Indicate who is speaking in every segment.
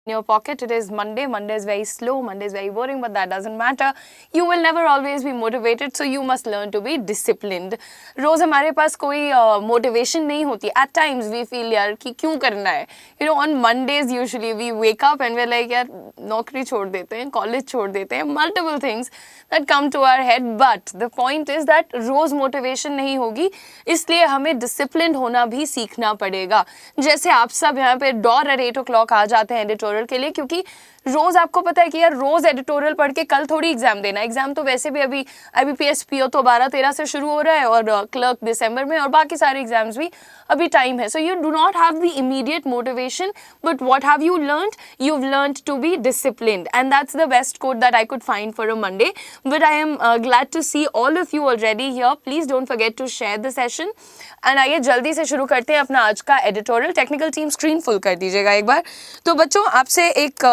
Speaker 1: in your pocket. It is Monday. Monday is very slow. Monday is very boring, but that doesn't matter. You will never always be motivated, so you must learn to be disciplined. रोज हमारे पास कोई motivation नहीं होती. At times we feel यार कि क्यों करना है. You know, on Mondays usually we wake up and we're like यार नौकरी छोड़ देते हैं, college छोड़ देते हैं, multiple things that come to our head. But the point is that rose motivation नहीं होगी, इसलिए हमें disciplined होना भी सीखना पड़ेगा. जैसे आप सब यहाँ पे डॉर at 8 o'clock आ जाते हैं एडिटोरियल के लिए, क्योंकि रोज आपको पता है कि यार रोज एडिटोरियल पढ़ के कल थोड़ी एग्जाम देना. एग्जाम तो वैसे भी अभी IBPS PO तो 12-13 से शुरू हो रहा है और क्लर्क दिसंबर में, और बाकी सारे एग्जाम्स भी अभी टाइम है. So you do not have the immediate motivation, but what have you learned? You have learned to be disciplined, and that's the best quote that I could find for a Monday. But I am glad to see all of you already here. Please don't forget to share the session. And आइए जल्दी से शुरू करते हैं अपना आज का editorial. Technical team screen full कर दीजिएगा एक बार. तो बच्चों आपसे एक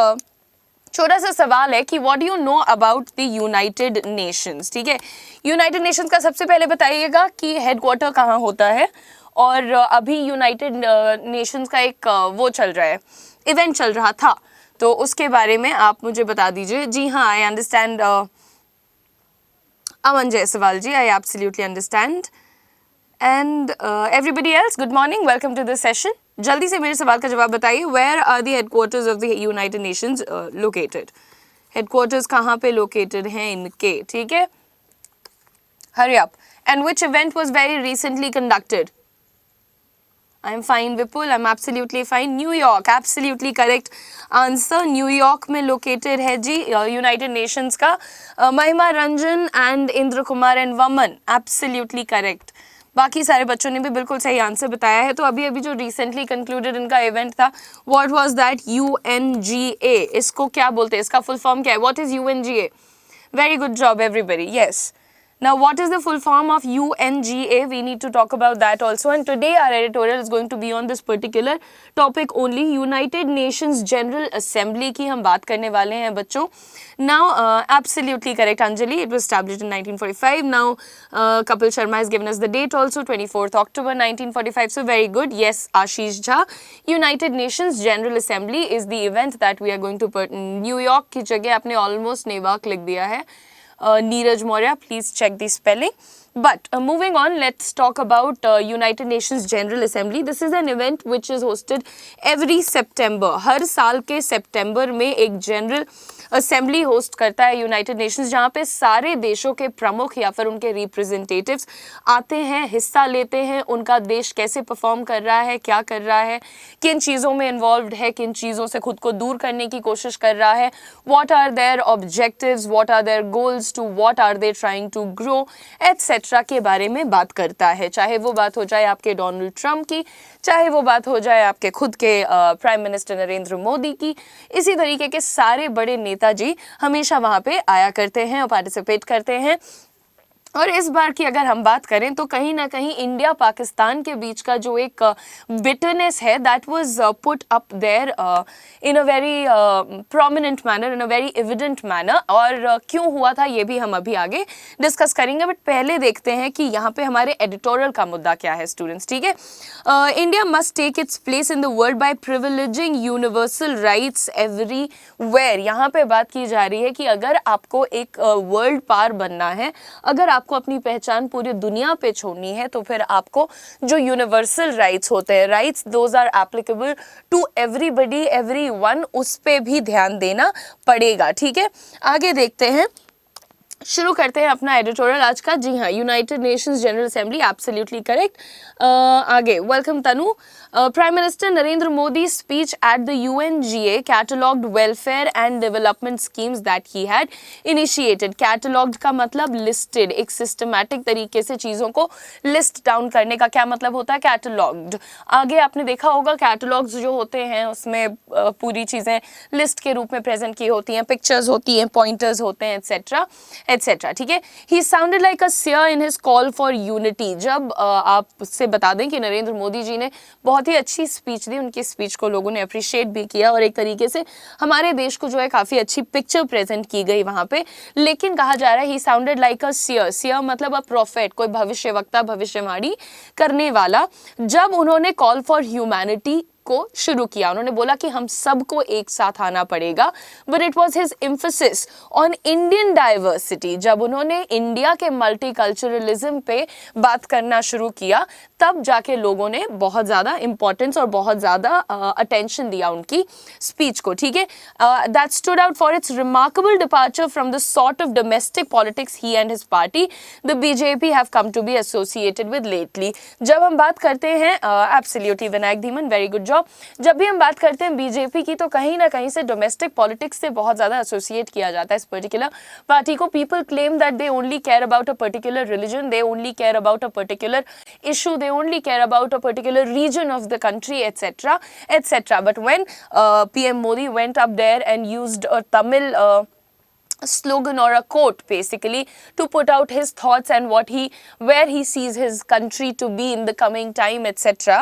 Speaker 1: छोटा सा सवाल है कि what do you know about the United Nations. ठीक है, यूनाइटेड नेशंस का सबसे पहले बताइएगा कि हेडक्वार्टर कहाँ होता है. और अभी यूनाइटेड नेशंस का एक वो चल रहा है, इवेंट चल रहा था, तो उसके बारे में आप मुझे बता दीजिए. जी हाँ, I understand Aman Jaiswal ji, I absolutely understand. And everybody else, good morning, welcome to this session. जल्दी से मेरे सवाल का जवाब बताइए. Where are the headquarters of the United Nations located? Headquarters कहाँ पे लोकेटेड हैं इनके? ठीक है, hurry up. And which event was very recently conducted? I am fine Vipul, I am absolutely fine. New York, absolutely correct answer. New York में located है जी United Nations का. महिमा रंजन एंड इंद्र कुमार एंड वमन, एब्सोल्युटली करेक्ट. बाकी सारे बच्चों ने भी बिल्कुल सही आंसर बताया है. तो अभी अभी जो रिसेंटली कंक्लूडेड इनका इवेंट था, व्हाट वाज दैट? UNGA. इसको क्या बोलते हैं? इसका फुल फॉर्म क्या है? What is UNGA? Very good job everybody. Yes. Now, what is the full form of UNGA? We need to talk about that also. And today our editorial is going to be on this particular topic only. United Nations General Assembly की हम बात करने वाले हैं बच्चों. Now, absolutely correct, Anjali. It was established in 1945. Now, Kapil Sharma has given us the date also, 24th October 1945. So, very good. Yes, Ashish Jha. United Nations General Assembly is the event that we are going to put in New York की जगह आपने almost नेवाक लिख दिया है. Neeraj Maurya, please check the spelling. But moving on, let's talk about United Nations General Assembly. This is an event which is hosted every September. हर साल के सितंबर में एक जनरल असेंबली होस्ट करता है यूनाइटेड नेशंस, जहाँ पे सारे देशों के प्रमुख या फिर उनके रिप्रेजेंटेटिव्स आते हैं, हिस्सा लेते हैं. उनका देश कैसे परफॉर्म कर रहा है, क्या कर रहा है, किन चीज़ों में इन्वॉल्व है, किन चीज़ों से खुद को दूर करने की कोशिश कर रहा है, what are their objectives, what are their goals, to what are they trying to grow, etcetera के बारे में बात करता है. चाहे वो बात हो जाए आपके डोनाल्ड ट्रंप की, चाहे वो बात हो जाए आपके खुद के प्राइम मिनिस्टर नरेंद्र मोदी की. इसी तरीके के सारे बड़े नेताजी हमेशा वहाँ पे आया करते हैं और पार्टिसिपेट करते हैं. और इस बार की अगर हम बात करें तो कहीं ना कहीं इंडिया पाकिस्तान के बीच का जो एक बिटरनेस है, that was put up there in a very prominent manner, in a very evident manner. और क्यों हुआ था ये भी हम अभी आगे डिस्कस करेंगे. बट पहले देखते हैं कि यहाँ पे हमारे एडिटोरियल का मुद्दा क्या है स्टूडेंट्स. ठीक है, India must take its place in the world by privileging universal rights everywhere. यहाँ पे बात की जा रही है कि अगर आपको एक वर्ल्ड पावर बनना है, अगर आपको अपनी पहचान पूरी दुनिया पे छोड़नी है, तो फिर आपको जो यूनिवर्सल राइट्स होते हैं, rights those are applicable to everybody everyone, उस पे भी ध्यान देना पड़ेगा. ठीक है, आगे देखते हैं, शुरू करते हैं अपना एडिटोरियल आज का. जी हाँ, United Nations General Assembly, absolutely correct. आगे, welcome Tanu. Prime minister Narendra Modi speech at the UNGA catalogued welfare and development schemes that he had initiated. Catalogued का मतलब लिस्टेड, एक सिस्टमैटिक तरीके से चीज़ों को लिस्ट डाउन करने का क्या मतलब होता है? कैटलॉग्ड. आगे आपने देखा होगा कैटलॉग्स जो होते हैं उसमें पूरी चीज़ें लिस्ट के रूप में प्रेजेंट की होती हैं, पिक्चर्स होती हैं, पॉइंटर्स होते हैं, एट्सेट्रा एट्सेट्रा. ठीक है, he sounded like a seer in his call for unity. जब आपसे बता दें कि नरेंद्र मोदी जी ने बहुत ही अच्छी स्पीच दी, उनकी स्पीच को लोगों ने अप्रिशिएट भी किया और एक तरीके से हमारे देश को जो है काफी अच्छी पिक्चर प्रेजेंट की गई वहां पे. लेकिन कहा जा रहा है he sounded like a seer. Seer मतलब अ प्रोफेट, कोई भविष्यवक्ता, भविष्यवाणी करने वाला. जब उन्होंने कॉल फॉर ह्यूमैनिटी को शुरू किया, उन्होंने बोला कि हम सबको एक साथ आना पड़ेगा, but it was his emphasis on Indian diversity. जब उन्होंने इंडिया के मल्टीकल्चरलिज्म पे बात करना शुरू किया तब जाके लोगों ने बहुत ज़्यादा इंपॉर्टेंस और बहुत ज़्यादा अटेंशन दिया उनकी स्पीच को, ठीक है। That stood out for its remarkable departure from the sort of domestic politics he and his party the BJP have come to be associated with lately. जब हम बात करते हैं absolutely Vinayak Dhiman, very good job, जब भी हम बात करते हैं बीजेपी की तो कहीं ना कहीं से डोमेस्टिक पॉलिटिक्स से बहुत ज़्यादा एसोसिएट किया जाता है इस पर्टिकुलर पार्टी को। People claim that they only care about a particular religion, they only care about a particular issue, they only care about a particular region of the country, etc., etc. But when PM Modi went up there and used a Tamil slogan or a quote basically to put out his thoughts and where he sees his country to be in the coming time, etc.,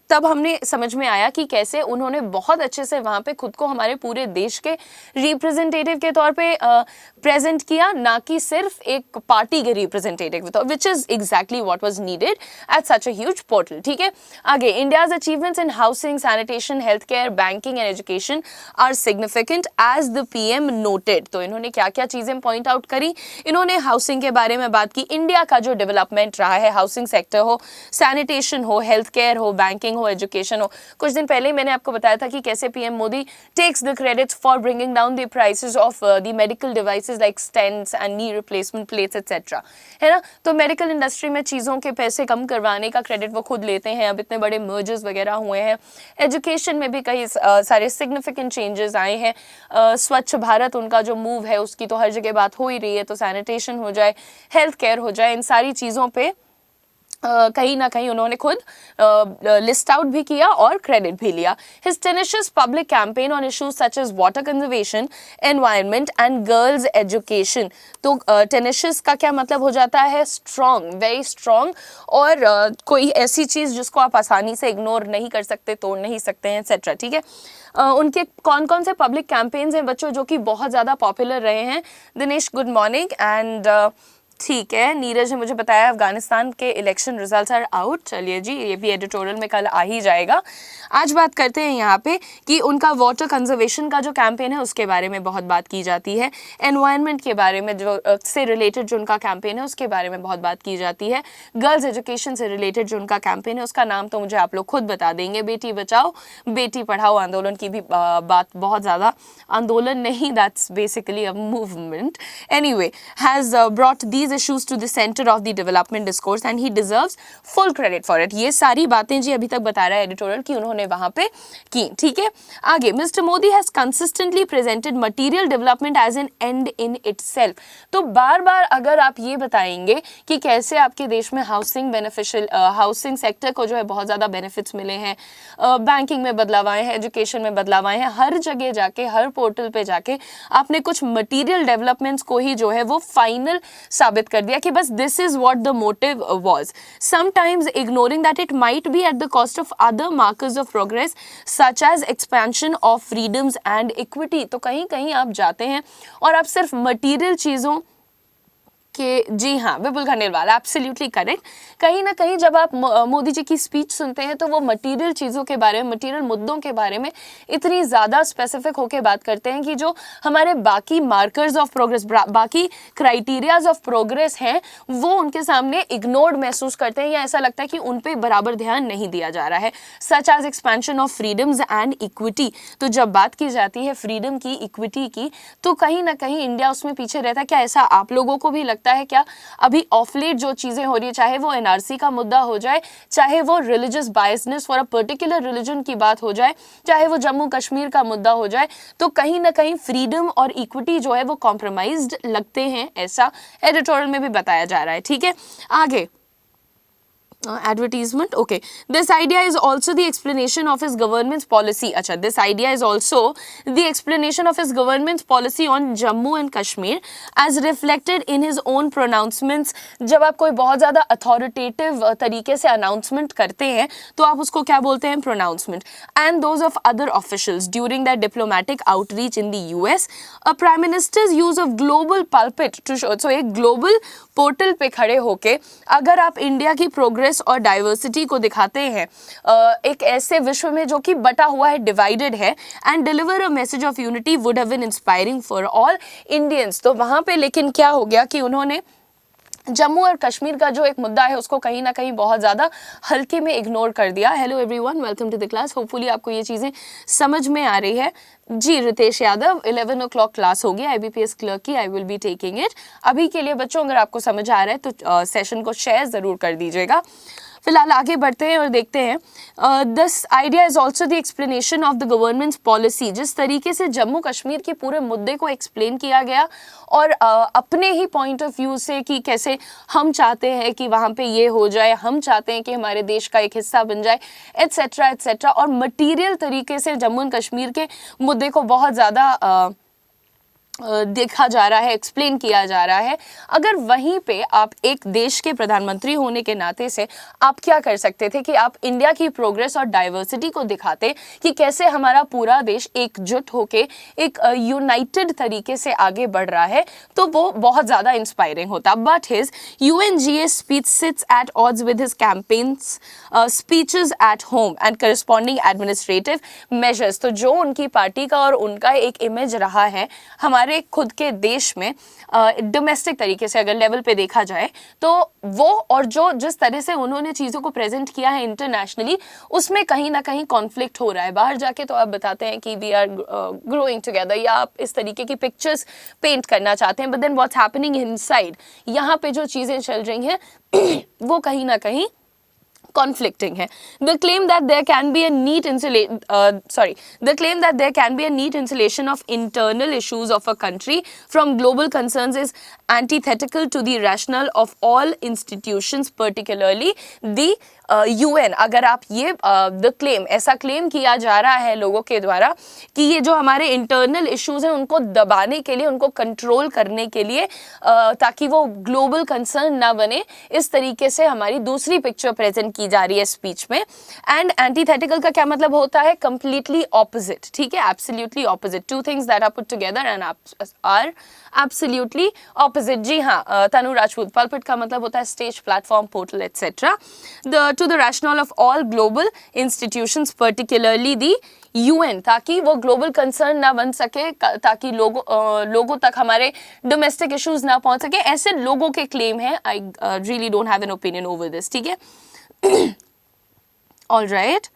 Speaker 1: तब हमने समझ में आया कि कैसे उन्होंने बहुत अच्छे से वहाँ पे खुद को हमारे पूरे देश के रिप्रेजेंटेटिव के तौर पे प्रेजेंट किया, ना कि सिर्फ एक पार्टी के रिप्रेजेंटेटिव के तौर, which is exactly what was needed at such a huge portal, ठीक है। आगे, India's achievements in housing, sanitation, health care, banking and education are significant as the PM noted. तो इन्होंने क्या क्या चीजें पॉइंट आउट करी, इन्होंने हाउसिंग के बारे में बात की, इंडिया का जो डेवलपमेंट रहा है, हाउसिंग सेक्टर हो, सैनिटेशन हो, हेल्थ केयर हो, बैंकिंग हो, एजुकेशन हो। कुछ दिन पहले मैंने आपको बताया था कि कैसे PM Modi takes the credits for bringing down the prices of the medical devices like stents and knee replacement plates etcetera, है ना। तो मेडिकल इंडस्ट्री में चीज़ों के पैसे कम करवाने का क्रेडिट वो खुद लेते हैं। अब इतने बड़े मर्जर्स वगैरह हुए हैं, एजुकेशन में भी कई सारे सिग्निफिकेंट चेंजेस आए हैं। स्वच्छ भारत उनका जो मूव है उसकी तो हर जगह बात हो ही रही है, तो सैनिटेशन हो जाए, हेल्थ केयर हो जाए, इन सारी चीज़ों पे कहीं ना कहीं उन्होंने खुद लिस्ट आउट भी किया और क्रेडिट भी लिया। His tenacious public campaign on issues such as water conservation, environment and girls education. तो टेनिशियस का क्या मतलब हो जाता है, स्ट्रॉन्ग, वेरी स्ट्रॉन्ग, और कोई ऐसी चीज़ जिसको आप आसानी से इग्नोर नहीं कर सकते, तोड़ नहीं सकते हैं, एक्सेट्रा, ठीक है। उनके कौन कौन से पब्लिक कैंपेन्स हैं बच्चों जो कि बहुत ज़्यादा पॉपुलर रहे हैं। Dinesh, good morning. एंड ठीक है, नीरज ने मुझे बताया अफगानिस्तान के इलेक्शन रिजल्ट्स आर आउट। चलिए जी, ये भी एडिटोरियल में कल आ ही जाएगा। आज बात करते हैं यहाँ पे कि उनका वाटर कंजर्वेशन का जो कैंपेन है उसके बारे में बहुत बात की जाती है, एनवायरनमेंट के बारे में जो से रिलेटेड जो उनका कैंपेन है उसके बारे में बहुत बात की जाती है, गर्ल्स एजुकेशन से रिलेटेड जो उनका कैंपेन है उसका नाम तो मुझे आप लोग खुद बता देंगे, बेटी बचाओ बेटी पढ़ाओ आंदोलन की भी बात, बहुत ज़्यादा आंदोलन नहीं, that's basically a movement, anyway, has brought these issues to the center of the development discourse and he deserves full credit for it। ये सारी बातें जी अभी तक बता रहा है एडिटोरियल कि उन्होंने वहां पे की, ठीक है। आगे, mister Modi has consistently presented material development as an end in itself। तो बार बार अगर आप ये बताएंगे कि कैसे आपके देश में हाउसिंग बेनिफिशियल, हाउसिंग सेक्टर को जो है बहुत ज़्यादा बेनिफिट्स मिले हैं, बैंकिंग में बदलाव आए हैं, एजुकेशन में बदलाव आए हैं, हर जगह जाके, हर पोर्टल पे जाके आपने कुछ मटीरियल डेवलपमेंट्स को ही जो है वो फाइनल साबित कर दिया कि बस this is what the motive was, sometimes ignoring that it might be at the cost of other markers of progress such as expansion of freedoms and equity. तो कहीं कहीं आप जाते हैं और आप सिर्फ मटीरियल चीज़ों कि जी हाँ, बिल्कुल खंडेलवाल, एब्सोल्युटली करेक्ट। कहीं ना कहीं जब आप मोदी जी की स्पीच सुनते हैं तो वो मटेरियल चीज़ों के बारे में, मटेरियल मुद्दों के बारे में इतनी ज़्यादा स्पेसिफिक होकर बात करते हैं कि जो हमारे बाकी मार्कर्स ऑफ प्रोग्रेस, बाकी क्राइटेरियाज ऑफ प्रोग्रेस हैं, वो उनके सामने इग्नोर्ड महसूस करते हैं या ऐसा लगता है कि उन पर बराबर ध्यान नहीं दिया जा रहा है, such as expansion of freedoms and equity. तो जब बात की जाती है फ्रीडम की, इक्विटी की, तो कहीं ना कहीं इंडिया उसमें पीछे रहता है। क्या ऐसा आप लोगों को भी लगता है क्या? अभी ऑफ लेट जो चीजें हो रही है, चाहे वो एनआरसी का मुद्दा हो जाए, चाहे वो religious biasness for a particular religion की बात हो जाए, चाहे वो जम्मू कश्मीर का मुद्दा हो जाए, तो कहीं ना कहीं फ्रीडम और इक्विटी जो है वो कॉम्प्रोमाइज्ड लगते हैं, ऐसा एडिटोरियल में भी बताया जा रहा है, ठीक है। आगे, advertisement, okay, this idea is also the explanation of his government's policy। अच्छा, this idea is also the explanation of his government's policy on Jammu and Kashmir as reflected in his own pronouncements। जब आप कोई बहुत ज़्यादा authoritative तरीके से announcement करते हैं तो आप उसको क्या बोलते हैं? pronouncement। and those of other officials during their diplomatic outreach in the US, a prime minister's use of global pulpit to show, so एक global पोर्टल पे खड़े होके अगर आप इंडिया की प्रोग्रेस प्रोग्रेस और डाइवर्सिटी को दिखाते हैं एक ऐसे विश्व में जो कि बटा हुआ है, डिवाइडेड है, and deliver a message of unity would have been inspiring for all Indians. तो वहाँ पे लेकिन क्या हो गया कि उन्होंने जम्मू और कश्मीर का जो एक मुद्दा है उसको कहीं ना कहीं बहुत ज़्यादा हल्के में इग्नोर कर दिया। Hello everyone, welcome to the class. Hopefully आपको ये चीज़ें समझ में आ रही है। जी रितेश यादव, 11 o'clock क्लास होगी IBPS क्लर्क की, I will be taking it. अभी के लिए बच्चों अगर आपको समझ आ रहा है तो सेशन को शेयर ज़रूर कर दीजिएगा। फिलहाल आगे बढ़ते हैं और देखते हैं। This idea is also the explanation of the governments policy. जिस तरीके से जम्मू कश्मीर के पूरे मुद्दे को एक्सप्लेन किया गया और अपने ही पॉइंट ऑफ व्यू से कि कैसे हम चाहते हैं कि वहाँ पे ये हो जाए, हम चाहते हैं कि हमारे देश का एक हिस्सा बन जाए, एट्सेट्रा एट्सेट्रा, और मटीरियल तरीके से जम्मू एंड कश्मीर के मुद्दे को बहुत ज़्यादा देखा जा रहा है, एक्सप्लेन किया जा रहा है। अगर वहीं पे आप एक देश के प्रधानमंत्री होने के नाते से आप क्या कर सकते थे कि आप इंडिया की प्रोग्रेस और डाइवर्सिटी को दिखाते कि कैसे हमारा पूरा देश एकजुट होके एक यूनाइटेड तरीके से आगे बढ़ रहा है, तो वो बहुत ज़्यादा इंस्पायरिंग होता। But his UNGA speech seats eight odds with his campaigns speeches at home and corresponding administrative measures. तो जो उनकी पार्टी का और उनका एक इमेज रहा है हमारे खुद के देश में डोमेस्टिक तरीके से अगर लेवल पे देखा जाए, तो वो और जो जिस तरह से उन्होंने चीज़ों को प्रेजेंट किया है इंटरनेशनली, उसमें कहीं ना कहीं कॉन्फ्लिक्ट हो रहा है। बाहर जाके तो आप बताते हैं कि वी आर ग्रोइंग टुगेदर, या आप इस तरीके की पिक्चर्स पेंट करना चाहते हैं, but then what's happening inside, यहाँ पे जो चीज़ें चल रही हैं वो कहीं ना कहीं conflicting है. The claim that there can be a neat insulation of internal issues of a country from global concerns is antithetical to the rationale of all institutions, particularly the UN. अगर आप ये द क्लेम, ऐसा claim किया जा रहा है लोगों के द्वारा कि ये जो हमारे इंटरनल इश्यूज हैं उनको दबाने के लिए, उनको कंट्रोल करने के लिए, ताकि वो ग्लोबल कंसर्न ना बने, इस तरीके से हमारी दूसरी पिक्चर प्रेजेंट की जा रही है स्पीच में। एंड एंटीथेटिकल का क्या मतलब होता है? कंप्लीटली ऑपोजिट, ठीक है, absolutely opposite. Two things that are put together and are absolutely opposite. जी हाँ, तनु राजपूत, पल्पिट का मतलब होता है stage, platform, portal etcetera. To the rational of all global institutions, particularly the UN, ताकि वो ग्लोबल कंसर्न ना बन सके, ताकि लोगों तक हमारे डोमेस्टिक इश्यूज ना पहुंच सके, ऐसे लोगों के क्लेम है। I really don't have an opinion over this, ठीक है। All right,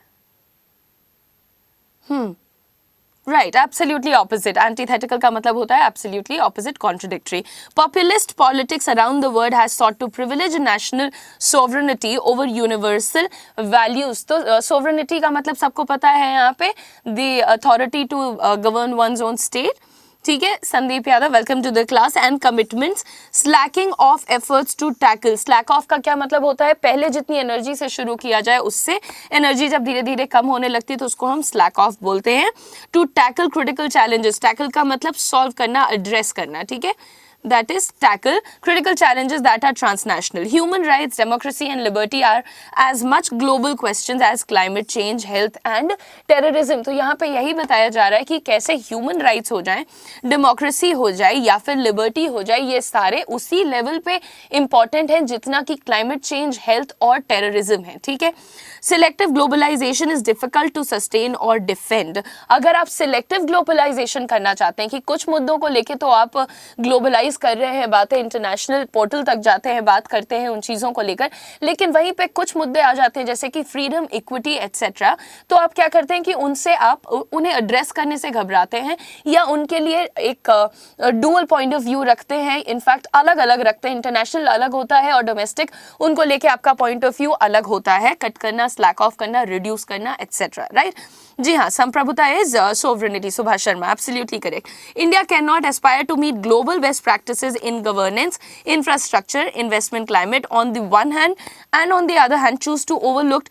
Speaker 1: right, absolutely opposite. Antithetical का मतलब होता है absolutely opposite, contradictory. Populist politics around the world has sought to privilege national sovereignty over universal values। तो sovereignty का मतलब सबको पता है यहाँ पे, the authority to govern one's own state, ठीक है। Sandeep Yadav, welcome to the class. And commitments, slacking off efforts to tackle. Slack off का क्या मतलब होता है? पहले जितनी एनर्जी से शुरू किया जाए उससे एनर्जी जब धीरे धीरे कम होने लगती है तो उसको हम स्लैक ऑफ बोलते हैं। To tackle critical challenges, tackle का मतलब सॉल्व करना, एड्रेस करना, ठीक है, that is tackle critical challenges that are transnational. Human rights, democracy and liberty are as much global questions as climate change, health and terrorism। तो यहाँ पे यही बताया जा रहा है कि कैसे ह्यूमन राइट्स हो जाए, डेमोक्रेसी हो जाए या फिर लिबर्टी हो जाए, ये सारे उसी लेवल पे इंपॉर्टेंट हैं जितना कि क्लाइमेट चेंज, हेल्थ और टेररिज्म है, ठीक है। Selective globalisation is difficult to sustain और डिफेंड। अगर आप सिलेक्टिव ग्लोबलाइजेशन करना चाहते हैं कि कुछ मुद्दों को लेके तो आप ग्लोबलाइज कर रहे हैं, बातें इंटरनेशनल पोर्टल तक जाते हैं, बात करते हैं उन चीज़ों को लेकर, लेकिन वहीं पे कुछ मुद्दे आ जाते हैं जैसे कि फ्रीडम, इक्विटी एटसेट्रा, तो आप क्या करते हैं कि उनसे आप उन्हें एड्रेस करने से घबराते हैं या उनके लिए एक डुअल पॉइंट ऑफ व्यू रखते हैं, इनफैक्ट अलग अलग रखते हैं। इंटरनेशनल अलग होता है और डोमेस्टिक, उनको लेके आपका पॉइंट ऑफ व्यू अलग होता है। कट करना, स्लैक ऑफ करना, रिड्यूस करना एटसेट्रा, राइट। जी हाँ, संप्रभुता is sovereignty. Subhash Sharma, absolutely correct. India can not aspire to meet global best practices in governance, infrastructure, investment climate on the one hand, and on the other hand choose to overlook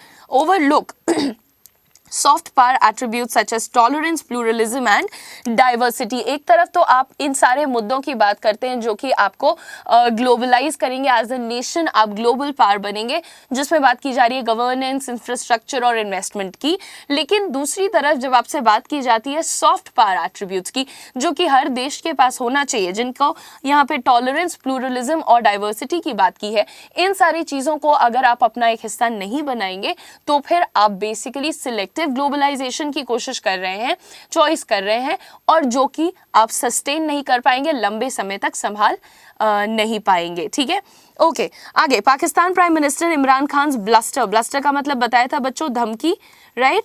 Speaker 1: soft power attribute such as tolerance, pluralism and diversity. एक तरफ तो आप इन सारे मुद्दों की बात करते हैं जो कि आपको ग्लोबलाइज करेंगे, एज अ नेशन आप ग्लोबल पावर बनेंगे, जिसमें बात की जा रही है गवर्नेंस, इंफ्रास्ट्रक्चर और इन्वेस्टमेंट की। लेकिन दूसरी तरफ जब आपसे बात की जाती है सॉफ्ट पावर एट्रीब्यूट्स की, जो कि हर देश के पास होना चाहिए, जिनको यहाँ पे टॉलरेंस, प्लूरलिज्म और डाइवर्सिटी की बात की है, इन सारी चीज़ों को अगर आप अपना एक हिस्सा नहीं बनाएंगे तो फिर आप बेसिकली सिलेक्टिव ग्लोबलाइजेशन की कोशिश कर रहे हैं, चॉइस कर रहे हैं, और जो कि आप सस्टेन नहीं कर पाएंगे, लंबे समय तक संभाल नहीं पाएंगे। ठीक है, ओके। आगे, Pakistan prime minister Imran Khan bluster का मतलब बताया था बच्चों, धमकी, right,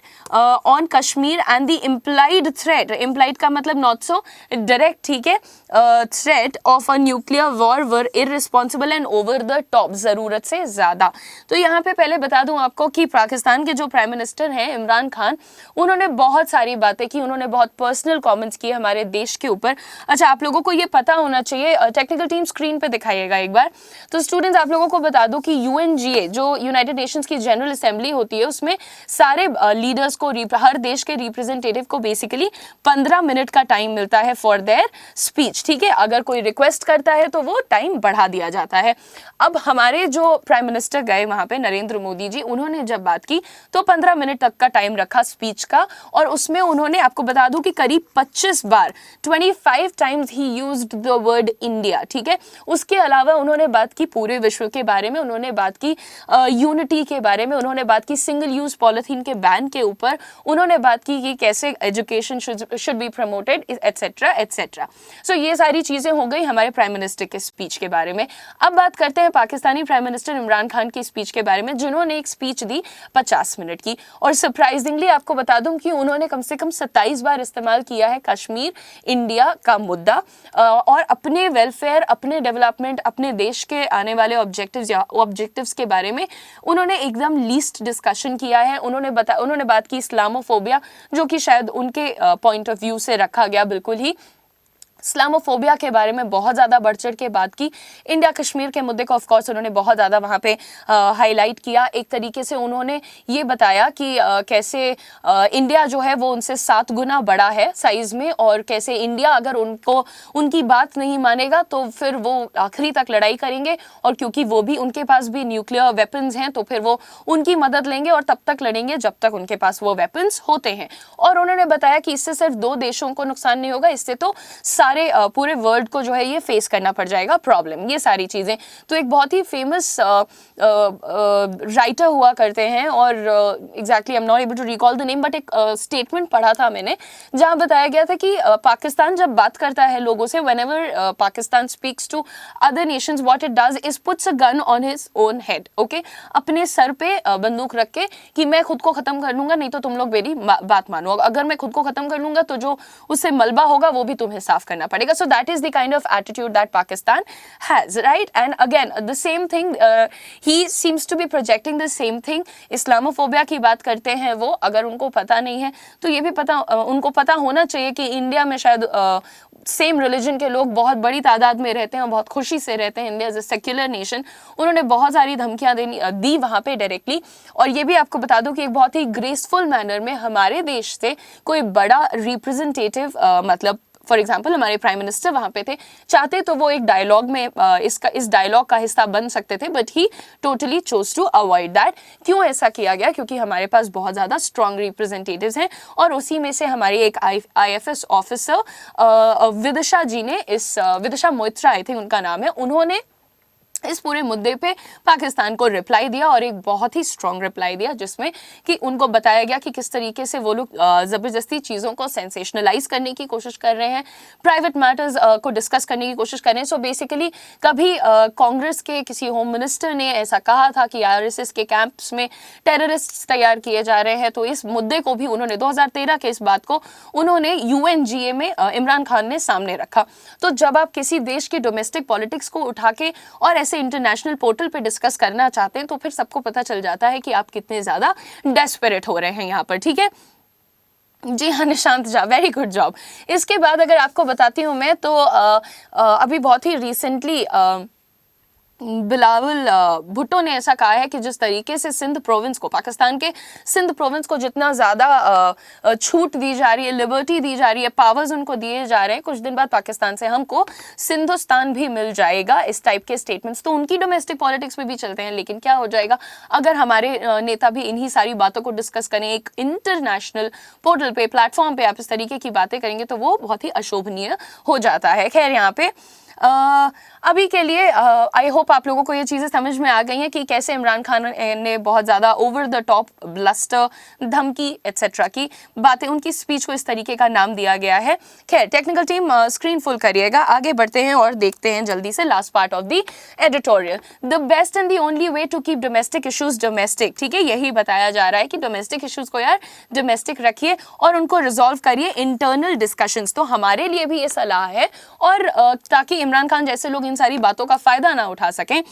Speaker 1: on Kashmir and the implied threat. Implied का मतलब नॉट सो डायरेक्ट, ठीक है, threat of a nuclear war were irresponsible and over the top, जरूरत से ज्यादा। तो यहाँ पे पहले बता दूं आपको कि पाकिस्तान के जो प्राइम मिनिस्टर हैं इमरान खान, उन्होंने बहुत सारी बातें की, उन्होंने बहुत पर्सनल कमेंट्स किए हमारे देश के ऊपर। अच्छा, आप लोगों को ये पता होना चाहिए, टेक्निकल टीम स्क्रीन पे दिखाइएगा एक बार। तो स्टूडेंट्स, आप लोगों को बता दूं कि यूएनजीए जो यूनाइटेड नेशंस की जनरल असेंबली होती है, उसमें सारे लीडर्स को, हर देश के रिप्रेजेंटेटिव को बेसिकली 15 मिनट का टाइम मिलता है फॉर देयर स्पीच। ठीक है, अगर कोई रिक्वेस्ट करता है तो वो टाइम बढ़ा दिया जाता है। अब हमारे जो प्राइम मिनिस्टर गए वहां पे, नरेंद्र मोदी जी, उन्होंने जब बात की तो 15 मिनट तक का टाइम रखा स्पीच का, और उसमें उन्होंने, आपको बता दूं कि करीब 25 बार, 25 times he used the word India. ठीक है, उसके अलावा उन्होंने बात की पूरे विश्व के बारे में, उन्होंने बात की यूनिटी के बारे में, उन्होंने बात की सिंगल यूज पॉलिथीन के बैन के ऊपर, उन्होंने बात की कि कैसे education should be promoted, etcetera etcetera. So ये सारी चीजें हो गई हमारे प्राइम मिनिस्टर के स्पीच के बारे में। अब बात करते हैं पाकिस्तानी प्राइम मिनिस्टर इमरान खान की स्पीच के बारे में, जिन्होंने एक स्पीच दी 50 मिनट की, और सरप्राइजिंगली आपको बता दूं कि उन्होंने कम से कम 27 बार इस्तेमाल किया है कश्मीर, इंडिया का मुद्दा, और अपने वेलफेयर, अपने डेवलपमेंट, अपने देश के आने वाले ऑब्जेक्टिव्स के बारे में उन्होंने एकदम लीस्ट डिस्कशन किया है। उन्होंने बात की इस्लामोफोबिया, जो कि शायद उनके पॉइंट ऑफ व्यू से रखा गया बिल्कुल ही इस्लामोफोबिया के बारे में बहुत ज़्यादा बढ़ चढ़ के बात की। इंडिया कश्मीर के मुद्दे को ऑफ कोर्स उन्होंने बहुत ज़्यादा वहाँ पे हाईलाइट किया। एक तरीके से उन्होंने ये बताया कि कैसे इंडिया जो है वो उनसे 7 गुना बड़ा है साइज़ में, और कैसे इंडिया अगर उनकी बात नहीं मानेगा तो फिर वो आखिरी तक लड़ाई करेंगे, और क्योंकि वो भी, उनके पास भी न्यूक्लियर वेपन्स हैं, तो फिर वो उनकी मदद लेंगे और तब तक लड़ेंगे जब तक उनके पास वो वेपन्स होते हैं। और उन्होंने बताया कि इससे सिर्फ 2 देशों को नुकसान नहीं होगा, इससे तो पूरे वर्ल्ड को जो है ये फेस करना पड़ जाएगा प्रॉब्लम, ये सारी चीजें। तो एक बहुत ही फेमस राइटर हुआ करते हैं, और exactly I am not able to recall the name, but एक स्टेटमेंट पढ़ा था मैंने जहां बताया गया था कि पाकिस्तान जब बात करता है लोगों से, whenever Pakistan speaks to other nations, what it does is puts a gun on his own head. Okay, अपने सर पे बंदूक रख के कि मैं खुद को खत्म कर लूंगा, नहीं तो तुम लोग मेरी बात मानो, अगर मैं खुद को खत्म कर लूंगा तो जो उससे मलबा होगा वो भी तुम्हें साफ करना पड़ेगा। So that is the kind of attitude that Pakistan has, right? And again, the same thing, he seems to be projecting the same thing. Islamophobia की बात करते हैं वो, अगर उनको पता नहीं है तो ये भी उनको पता होना चाहिए कि इंडिया में शायद सेम रिलीजन के लोग बहुत बड़ी तादाद में रहते हैं और बहुत खुशी से रहते हैं। India is a secular nation. उन्होंने बहुत सारी धमकियां दी वहाँ पे डायरेक्टली, और ये भी आपको बता दूं कि एक बहुत ही ग्रेसफुल मैनर में हमारे देश से कोई बड़ा रिप्रेजेंटेटिव, मतलब फॉर एग्जाम्पल हमारे प्राइम मिनिस्टर वहां पे थे, चाहते तो वो एक डायलॉग में इस डायलॉग का हिस्सा बन सकते थे, but he totally chose to avoid that. क्यों ऐसा किया गया? क्योंकि हमारे पास बहुत ज्यादा स्ट्रॉन्ग रिप्रेजेंटेटिव्स हैं, और उसी में से हमारी एक IFS ऑफिसर विदिशा जी ने, विदिशा मोइत्रा आई थिंक उनका नाम है, उन्होंने इस पूरे मुद्दे पे पाकिस्तान को रिप्लाई दिया, और एक बहुत ही स्ट्रॉन्ग रिप्लाई दिया, जिसमें कि उनको बताया गया कि किस तरीके से वो लोग ज़बरदस्ती चीज़ों को सेंसेशनलाइज करने की कोशिश कर रहे हैं, प्राइवेट मैटर्स को डिस्कस करने की कोशिश कर रहे हैं। सो बेसिकली कभी कांग्रेस के किसी होम मिनिस्टर ने ऐसा कहा था कि RSS के कैंप्स में टेररिस्ट तैयार किए जा रहे हैं, तो इस मुद्दे को भी उन्होंने 2013 के इस बात को उन्होंने UNGA में इमरान खान ने सामने रखा। तो जब आप किसी देश की डोमेस्टिक पॉलिटिक्स को उठा के और ऐसे इंटरनेशनल पोर्टल पे डिस्कस करना चाहते हैं, तो फिर सबको पता चल जाता है कि आप कितने ज्यादा डेस्परेट हो रहे हैं यहाँ पर। ठीक है जी हाँ Nishant Jha, very good job. इसके बाद अगर आपको बताती हूँ मैं, तो अभी बहुत ही रिसेंटली बिलावल भुट्टो ने ऐसा कहा है कि जिस तरीके से सिंध प्रोविंस को, पाकिस्तान के सिंध प्रोविंस को जितना ज़्यादा छूट दी जा रही है, लिबर्टी दी जा रही है, पावर्स उनको दिए जा रहे हैं, कुछ दिन बाद पाकिस्तान से हमको सिंधुस्तान भी मिल जाएगा। इस टाइप के स्टेटमेंट्स तो उनकी डोमेस्टिक पॉलिटिक्स में भी चलते हैं, लेकिन क्या हो जाएगा अगर हमारे नेता भी इन्हीं सारी बातों को डिस्कस करें, एक इंटरनेशनल पोर्टल पे, प्लेटफॉर्म पे आप इस तरीके की बातें करेंगे तो वो बहुत ही अशोभनीय हो जाता है। खैर, यहाँ पे अभी के लिए आई होप आप लोगों को ये चीज़ें समझ में आ गई हैं कि कैसे इमरान खान ने बहुत ज़्यादा ओवर द टॉप ब्लस्टर, धमकी एट्सेट्रा की बातें, उनकी स्पीच को इस तरीके का नाम दिया गया है। खैर, टेक्निकल टीम स्क्रीन फुल करिएगा, आगे बढ़ते हैं और देखते हैं जल्दी से last part of the editorial. The best and the only way to keep domestic issues domestic. ठीक है, यही बताया जा रहा है कि डोमेस्टिक इशूज को यार डोमेस्टिक रखिए और उनको रिजॉल्व करिए, इंटरनल डिस्कशंस। तो हमारे लिए भी ये सलाह है, और ताकि इमरान खान जैसे लोग इन सारी बातों का फायदा ना उठा सकें,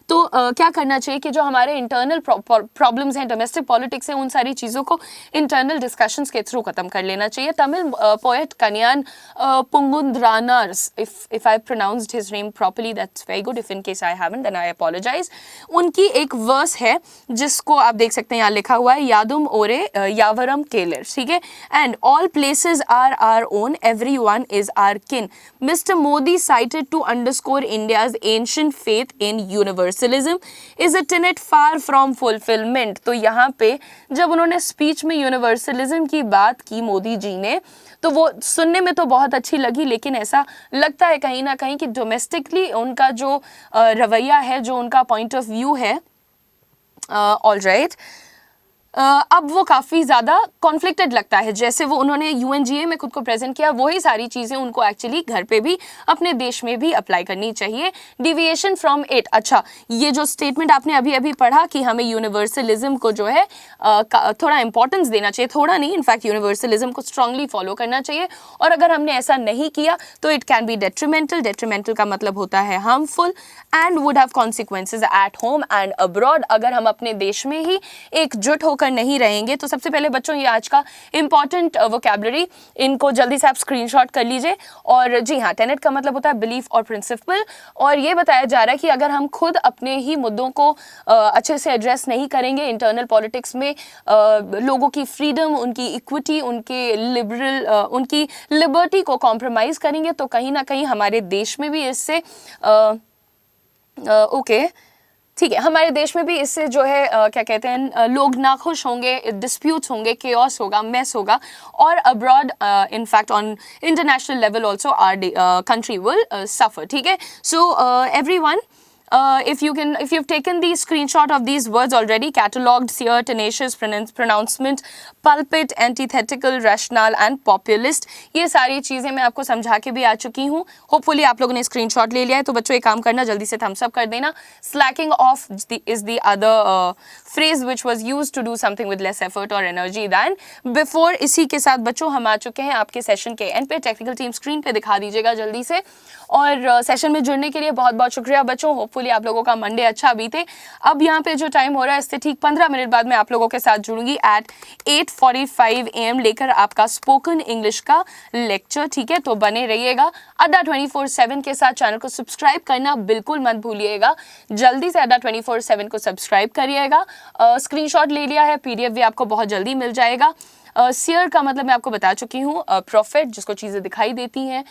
Speaker 1: तो क्या करना चाहिए कि जो हमारे इंटरनल प्रॉब्लम्स हैं, डोमेस्टिक पॉलिटिक्स हैं, उन सारी चीज़ों को इंटरनल डिस्कशंस के थ्रू खत्म कर लेना चाहिए। Tamil poet Kaniyan Pungundranar's, if I pronounced his name properly that's very good, if in case I haven't then I apologise. उनकी एक वर्स है जिसको आप देख सकते हैं, यहाँ लिखा हुआ है यादुम ओरे यावरम केलर, ठीक है, and all places are our own, everyone is our kin. Mister Modi cited to underscore India's ancient faith in universalism is a tenet far from fulfillment। तो यहाँ पे जब उन्होंने स्पीच में यूनिवर्सलिज्म की बात की मोदी जी ने, तो वो सुनने में तो बहुत अच्छी लगी, लेकिन ऐसा लगता है कहीं ना कहीं कि डोमेस्टिकली उनका जो रवैया है, जो उनका पॉइंट ऑफ व्यू है, ऑल राइट, अब वो काफ़ी ज़्यादा कॉन्फ्लिक्टेड लगता है। जैसे वो उन्होंने यूएनजीए में खुद को प्रेजेंट किया, वही सारी चीज़ें उनको एक्चुअली घर पे भी, अपने देश में भी अप्लाई करनी चाहिए। डिविएशन फ्रॉम इट, अच्छा, ये जो स्टेटमेंट आपने अभी अभी पढ़ा कि हमें यूनिवर्सलिज्म को जो है थोड़ा इंपॉर्टेंस देना चाहिए, थोड़ा नहीं, इनफैक्ट यूनिवर्सलिज्म को स्ट्रांगली फॉलो करना चाहिए, और अगर हमने ऐसा नहीं किया तो it can be detrimental. Detrimental का मतलब होता है harmful, and would have consequences at home and abroad. अगर हम अपने देश में ही एकजुट होकर नहीं रहेंगे तो सबसे पहले बच्चों, ये आज का इंपॉर्टेंट वोकैबुलरी, इनको जल्दी से आप स्क्रीनशॉट कर लीजिए। और जी हाँ, टेनेट का मतलब होता है बिलीफ और प्रिंसिपल, और ये बताया जा रहा है कि अगर हम खुद अपने ही मुद्दों को अच्छे से एड्रेस नहीं करेंगे इंटरनल पॉलिटिक्स में, लोगों की फ्रीडम, उनकी इक्विटी, उनकी लिबर्टी को कॉम्प्रोमाइज करेंगे, तो कहीं ना कहीं हमारे देश में भी इससे ठीक है, हमारे देश में भी इससे जो है क्या कहते हैं, लोग नाखुश होंगे, डिस्प्यूट्स होंगे, केओस होगा, मेस होगा, और abroad in fact on international level also our country will suffer. ठीक है, so everyone, if you've taken the screenshot of these words already, cataloged, sear, tenacious, pronouncement, pulpit, antithetical, rational and populist, ये सारी चीज़ें मैं आपको समझा के भी आ चुकी हूँ। होपफुली आप लोगों ने स्क्रीनशॉट ले लिया है, तो बच्चों एक काम करना, जल्दी से थम्स अप कर देना। slacking off is the other phrase which was used to do something with less effort or energy than before। इसी के साथ बच्चों हम आ चुके हैं आपके सेशन के एंड पे। टेक्निकल टीम स्क्रीन पे दिखा दीजिएगा जल्दी से, और सेशन में जुड़ने के लिए बहुत बहुत शुक्रिया बच्चों। होपफुली आप लोगों का मंडे अच्छा बीते। अब यहाँ पे जो टाइम हो रहा है, इससे ठीक 15 मिनट बाद मैं आप लोगों के साथ जुड़ूंगी एट 8:45 AM लेकर आपका स्पोकन इंग्लिश का लेक्चर। ठीक है, तो बने रहिएगा अड्डा 24/7 के साथ। चैनल को सब्सक्राइब करना बिल्कुल मत भूलिएगा, जल्दी से अड्डा 24/7 को सब्सक्राइब करिएगा। स्क्रीनशॉट ले लिया है, PDF भी आपको बहुत जल्दी मिल जाएगा। सियर का मतलब मैं आपको बता चुकी हूँ, प्रॉफिट, जिसको चीज़ें दिखाई देती हैं,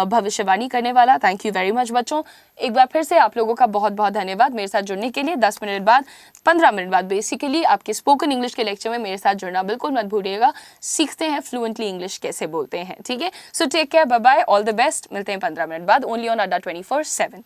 Speaker 1: भविष्यवाणी करने वाला। थैंक यू वेरी मच बच्चों, एक बार फिर से आप लोगों का बहुत बहुत धन्यवाद मेरे साथ जुड़ने के लिए। 10 मिनट बाद, 15 मिनट बाद बेसिकली आपके स्पोकन इंग्लिश के लेक्चर में मेरे साथ जुड़ना बिल्कुल मत भूलिएगा। सीखते हैं फ्लुएंटली इंग्लिश कैसे बोलते हैं। ठीक है, so take care, bye bye, all the best. मिलते हैं 15 मिनट बाद ओनली ऑन अड्डा 24/7।